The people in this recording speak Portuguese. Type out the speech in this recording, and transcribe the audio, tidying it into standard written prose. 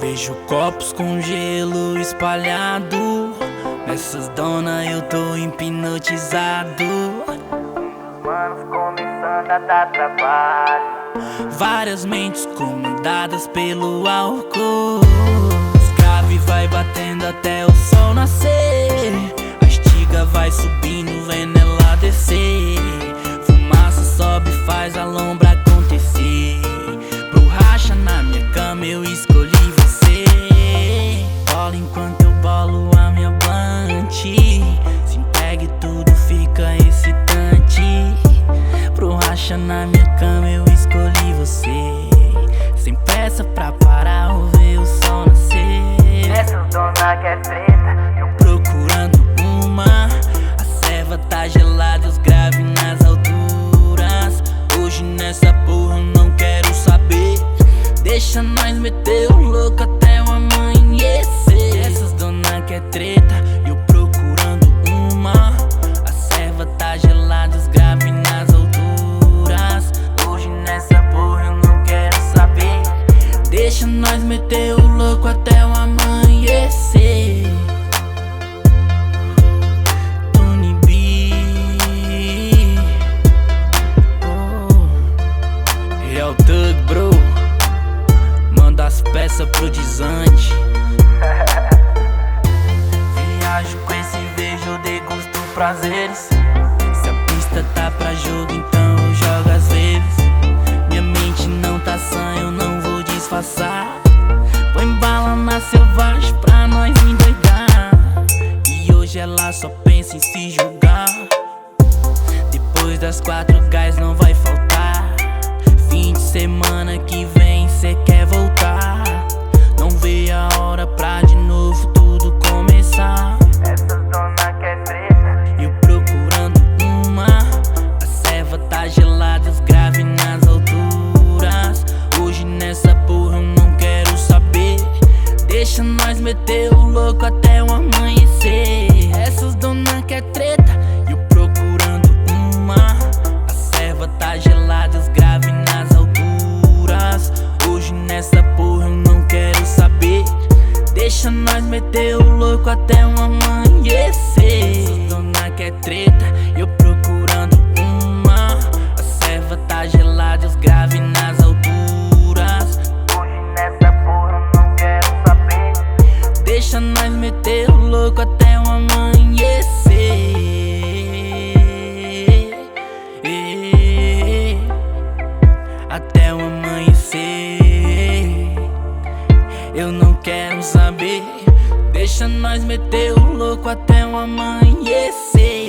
Vejo copos com gelo espalhado. Nessas donas eu tô hipnotizado. Manos começando a dar trabalho. Várias mentes comandadas pelo álcool. Os grave vai batendo até o sol nascer. A estiga vai subindo, vendo ela descer. Fumaça sobe, faz a lombra acontecer. Pro racha na minha cama eu escolhi você. Bola enquanto eu bolo a minha blunt. Se pega e tudo fica excitante. Pro racha na minha cama eu escolhi você. Sem pressa pra parar ou ver o sol nascer. Essas dona que é treta, eu Procurando uma. A serva tá gelada, os graves nas alturas. Hoje nessa porra eu não quero saber. Deixa nós meter o louco até o amanhecer. Essas dona que é treta, eu procurando uma. A serva tá gelada, os graves nas alturas. Hoje nessa porra eu não quero saber. Deixa nós meter o louco até o amanhecer. Tony B, é o Doug, bro. Manda as peças pro desante. Viajo com esse vejo, eu degusto prazeres. Se a pista tá pra jogo, então eu jogo às vezes. Minha mente não tá sã, eu não vou disfarçar. Põe bala na selvagem pra nós endoidar. E hoje ela só pensa em se jogar. Depois das 4 gás não vai faltar. Fim de semana que vem cê quer voltar. Não vê a hora pra de novo tudo começar. essas dona que é treta, Eu procurando uma. A serva tá gelada, os graves nas alturas. Hoje nessa porra eu não quero saber. Deixa nós meter o louco até o amanhecer. Essas dona que é treta, eu procurando uma. A serva tá gelada, os graves nas alturas. Hoje nessa porra eu não quero saber. Deixa nós meter o louco até o amanhecer. Essas dona que é treta, eu procurando uma. A serva tá gelada, os graves nas alturas. hoje nessa porra eu não quero saber. Deixa nós meter o louco até o amanhecer. Até o amanhecer. Eu não quero saber. Deixa nós meter o louco até o amanhecer.